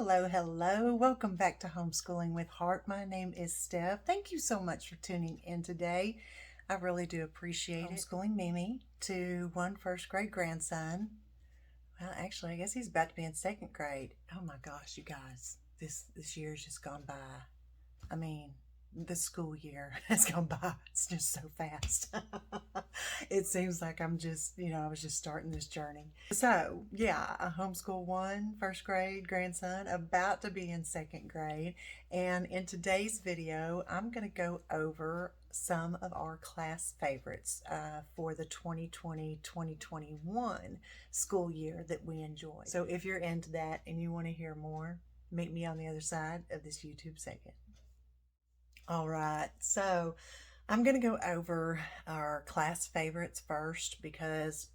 Hello. Welcome back to Homeschooling with Heart. My name is Steph. Thank you so much for tuning in today. I really do appreciate it. Homeschooling Mimi to one first grade grandson. Well, actually, I guess he's about to be in second grade. Oh my gosh, you guys, this year's just gone by. I mean, the school year has gone by. It's just so fast. It seems like I was just starting this journey. So, yeah, I homeschool one first grade grandson, about to be in second grade. And in today's video, I'm going to go over some of our class favorites for the 2020-2021 school year that we enjoy. So if you're into that and you want to hear more, meet me on the other side of this YouTube segment. All right, so I'm going to go over our class favorites first because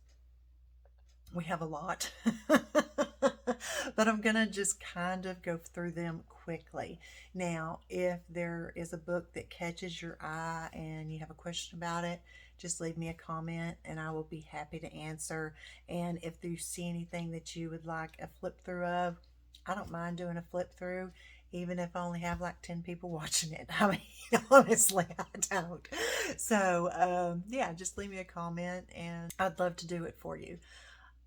we have a lot. But I'm going to just kind of go through them quickly. Now, if there is a book that catches your eye and you have a question about it, just leave me a comment and I will be happy to answer. And if you see anything that you would like a flip through of, I don't mind doing a flip through, even if I only have like 10 people watching it. I mean, honestly, I don't. So, yeah, just leave me a comment and I'd love to do it for you.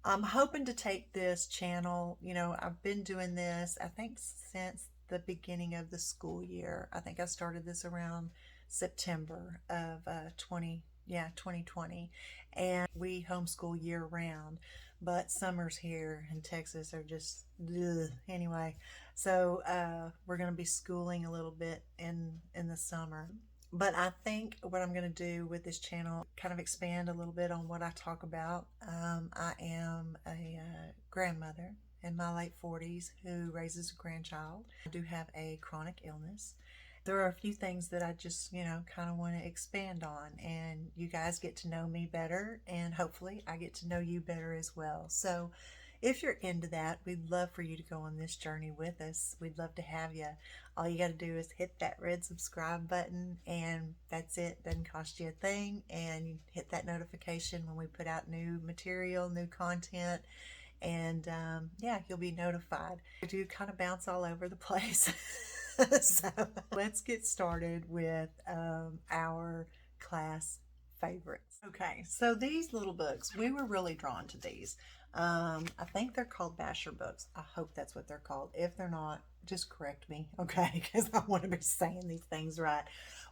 I'm hoping to take this channel, I've been doing this, I think, since the beginning of the school year. I think I started this around September of 2020. And we homeschool year round, but summers here in Texas are just ugh. Anyway. So we're going to be schooling a little bit in the summer. But I think what I'm going to do with this channel, kind of expand a little bit on what I talk about. I am a grandmother in my late 40s who raises a grandchild. I do have a chronic illness. There are a few things that I just, kind of want to expand on, and you guys get to know me better, and hopefully I get to know you better as well. So if you're into that, we'd love for you to go on this journey with us. We'd love to have you. All you got to do is hit that red subscribe button, and that's it. Doesn't cost you a thing. And you hit that notification when we put out new material, new content, and yeah, you'll be notified. I do kind of bounce all over the place. So let's get started with our class favorites. Okay, so these little books, we were really drawn to these. I think they're called Basher books. I hope that's what they're called. If they're not, just correct me, okay? Because I want to be saying these things right.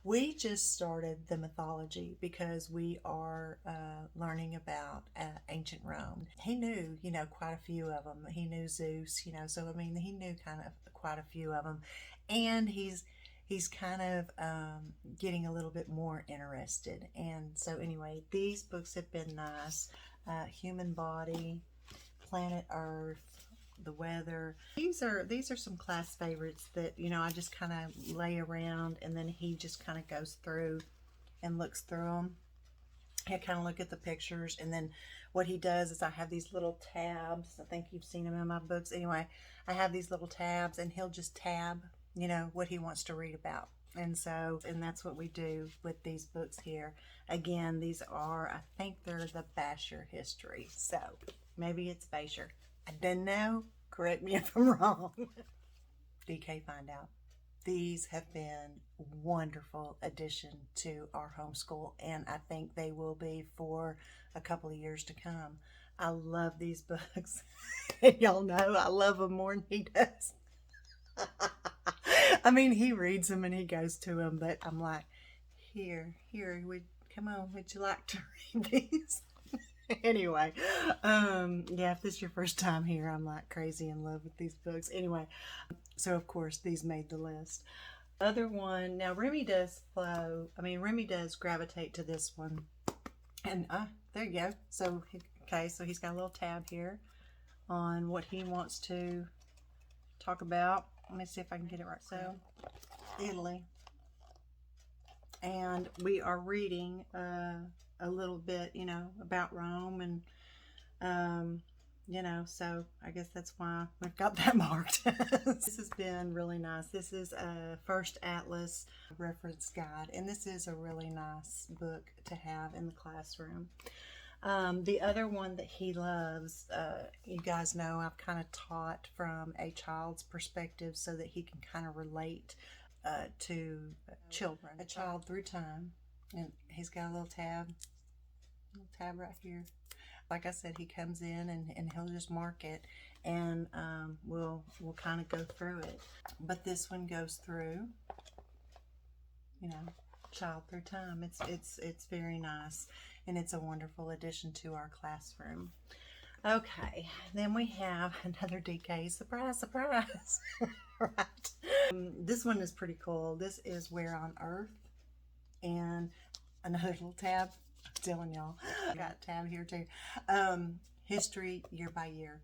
We just started the mythology because we are learning about ancient Rome. He knew, quite a few of them. He knew Zeus, so I mean, he knew kind of quite a few of them. And he's kind of getting a little bit more interested. And so anyway, these books have been nice. Human Body, Planet Earth, The Weather. These are some class favorites that, I just kind of lay around, and then he just kind of goes through and looks through them. He'll kind of look at the pictures, and then what he does is I have these little tabs. I think you've seen them in my books. Anyway, I have these little tabs, and he'll just tab, what he wants to read about. And that's what we do with these books here. Again, these are, I think they're the Basher history. So maybe it's Basher. I don't know. Correct me if I'm wrong. DK find out. These have been wonderful addition to our homeschool, and I think they will be for a couple of years to come. I love these books. Y'all know I love them more than he does. I mean, he reads them and he goes to them, but I'm like, here, come on, would you like to read these? Anyway, yeah, if this is your first time here, I'm like crazy in love with these books. Anyway, so of course these made the list. Other one, now Remy does gravitate to this one. And there you go. So, okay, so he's got a little tab here on what he wants to talk about. Let me see if I can get it right. So, Italy. And we are reading a little bit, about Rome, and so I guess that's why we've got that marked. This has been really nice. This is a First Atlas reference guide, and this is a really nice book to have in the classroom. The other one that he loves, you guys know I've kind of taught from a child's perspective so that he can kind of relate to children, a child through time. And he's got a little tab right here. Like I said, he comes in and he'll just mark it, and we'll kind of go through it. But this one goes through, you know, child through time. It's very nice, and it's a wonderful addition to our classroom. Okay, then we have another DK. Surprise, surprise. Right. This one is pretty cool. This is Where on Earth, and another little tab. I'm telling y'all, I got a tab here too. History year by year.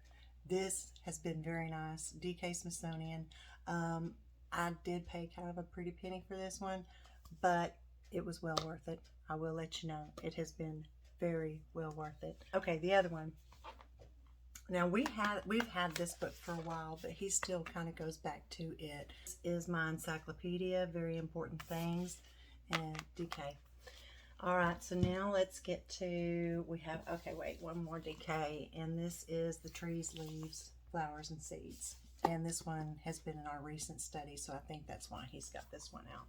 This has been very nice. DK Smithsonian. I did pay kind of a pretty penny for this one, but it was well worth it. I will let you know. It has been very well worth it. Okay, the other one. Now we've had this book for a while, but he still kind of goes back to it. This is my encyclopedia, Very Important Things, and DK. All right, so now let's get to, one more DK, and this is The Trees, Leaves, Flowers, and Seeds. And this one has been in our recent study, so I think that's why he's got this one out.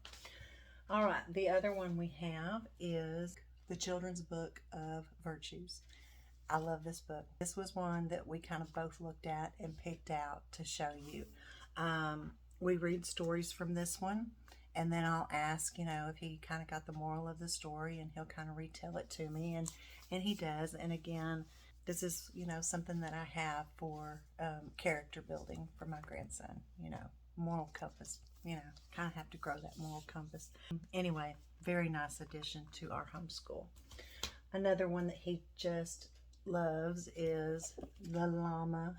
All right, the other one we have is The Children's Book of Virtues. I love this book. This was one that we kind of both looked at and picked out to show you. We read stories from this one, and then I'll ask, if he kind of got the moral of the story, and he'll kind of retell it to me, and he does. And again, this is, something that I have for character building for my grandson, moral compass, kind of have to grow that moral compass. Anyway, very nice addition to our homeschool. Another one that he just loves is The Llama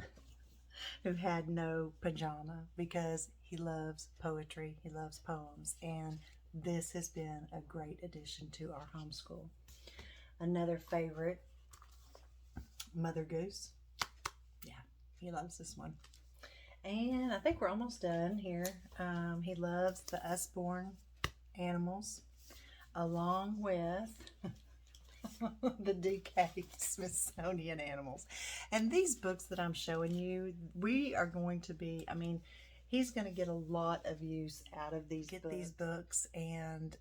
Who Had No Pajama, because he loves poetry, he loves poems, and this has been a great addition to our homeschool. Another favorite, Mother Goose. Yeah, he loves this one. And I think we're almost done here. He loves the Usborne animals, along with the DK Smithsonian animals. And these books that I'm showing you, we are going to be, he's going to get a lot of use out of these books, and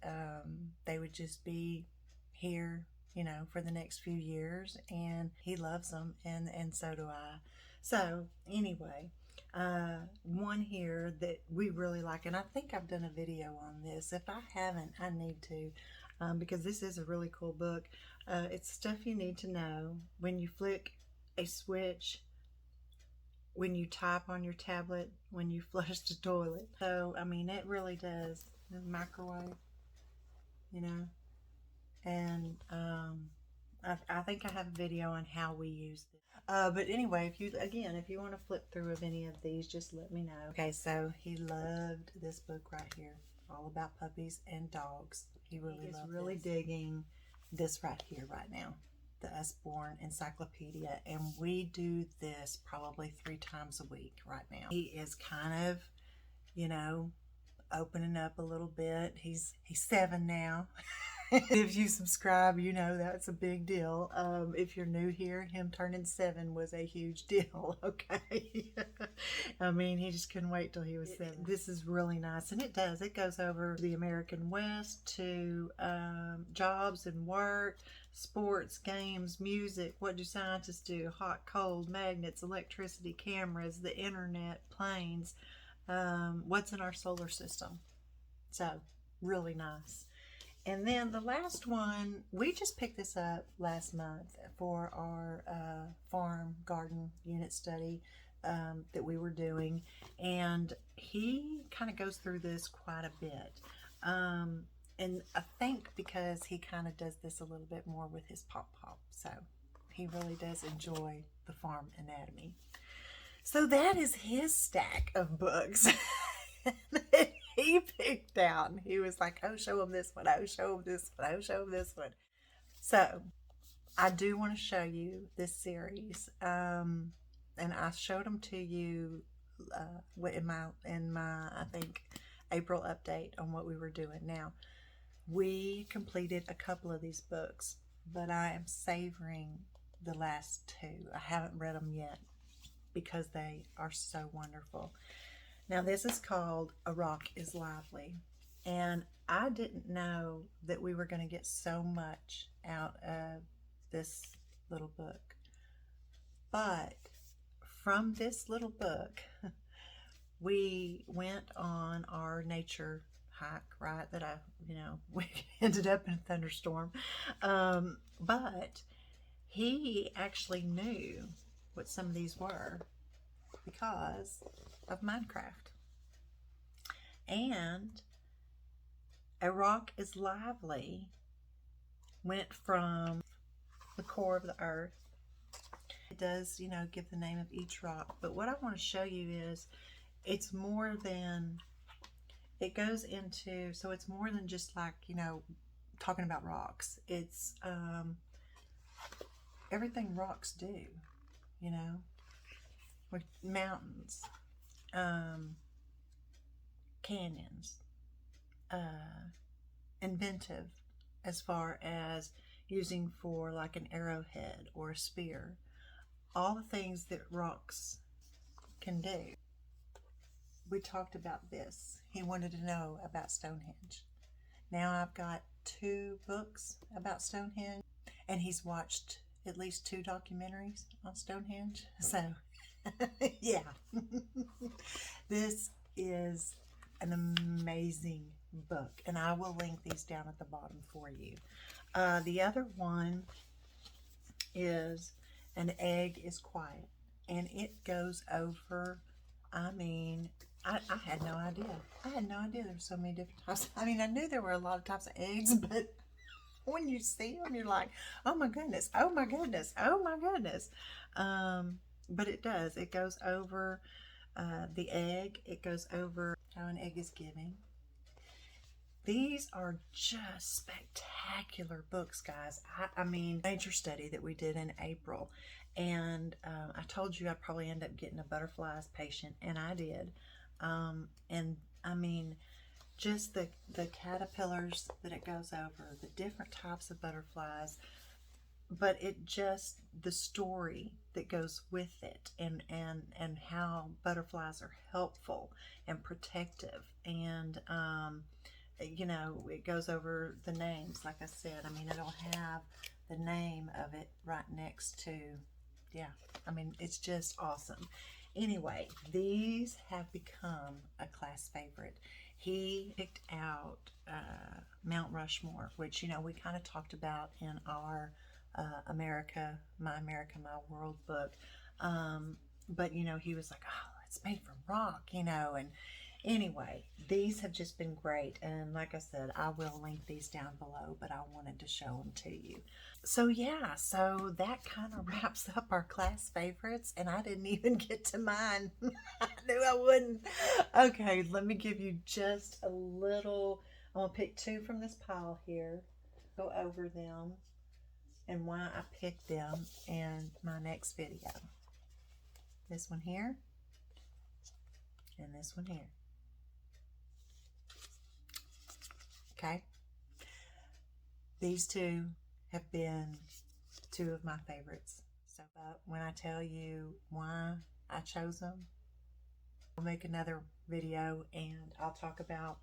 they would just be here, for the next few years, and he loves them, and so do I. So anyway, one here that we really like, and I think I've done a video on this. If I haven't, I need to, because this is a really cool book. It's Stuff You Need to Know When You Flick a Switch, When You Type on Your Tablet, When You Flush the Toilet. So, it really does. The microwave, and I think I have a video on how we use it. But anyway, if you want to flip through of any of these, just let me know. Okay, so he loved this book right here, all about puppies and dogs. He is really digging this right here right now, the Usborne Encyclopedia, and we do this probably 3 times a week right now. He is kind of, opening up a little bit. He's 7 now. If you subscribe, that's a big deal. If you're new here, him turning 7 was a huge deal, okay? He just couldn't wait till he was 7. This is really nice, and it goes over the American West to jobs and work, sports, games, music, what do scientists do, hot, cold, magnets, electricity, cameras, the internet, planes, what's in our solar system. So, really nice. And then the last one, we just picked this up last month for our farm garden unit study that we were doing. And he kind of goes through this quite a bit. And I think because he kind of does this a little bit more with his pop-pop. So he really does enjoy the farm anatomy. So that is his stack of books. He picked out, and he was like, oh, show him this one, oh, show him this one, oh, show him this one. So I do want to show you this series, and I showed them to you in my I think April update on what we were doing. Now, we completed a couple of these books, but I am savoring the last two. I haven't read them yet because they are so wonderful. Now, this is called A Rock is Lively, and I didn't know that we were going to get so much out of this little book. But from this little book, we went on our nature hike, right? That we ended up in a thunderstorm. But he actually knew what some of these were because of Minecraft. And A Rock is Lively went from the core of the earth. It does, give the name of each rock. But what I want to show you is it's more than, it goes into, so it's more than just like, talking about rocks. It's everything rocks do, with mountains, canyons, inventive as far as using for like an arrowhead or a spear, all the things that rocks can do. We talked about this. He wanted to know about Stonehenge. Now I've got 2 books about Stonehenge, and he's watched at least 2 documentaries on Stonehenge. So, yeah. This is an amazing book, and I will link these down at the bottom for you. The other one is An Egg is Quiet, and it goes over, I had no idea. I had no idea there were so many different types. I knew there were a lot of types of eggs, but when you see them, you're like, oh my goodness, oh my goodness, oh my goodness. But it does. It goes over the egg. It goes over how an egg is giving. These are just spectacular books, guys. Nature study that we did in April. And I told you I'd probably end up getting a butterflies patient, and I did. Just the caterpillars that it goes over, the different types of butterflies, but the story that goes with it, and how butterflies are helpful and protective, and it goes over the names. Like I said, it'll have the name of it right next to, it's just awesome. Anyway, these have become a class favorite. He picked out Mount Rushmore, which, we kind of talked about in our America, My World book. But, he was like, oh, it's made from rock, and anyway, these have just been great. And like I said, I will link these down below, but I wanted to show them to you. So yeah, so that kind of wraps up our class favorites, and I didn't even get to mine. I knew I wouldn't. Okay, let me give you just a little. I'm gonna pick 2 from this pile here, go over them, and why I picked them in my next video. This one here, and this one here. Okay, these 2 have been 2 of my favorites. So when I tell you why I chose them, I'll make another video and I'll talk about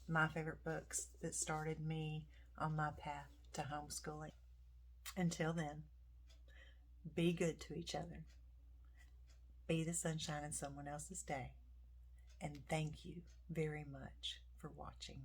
my favorite books that started me on my path to homeschooling. Until then, be good to each other. Be the sunshine in someone else's day. And thank you very much for watching.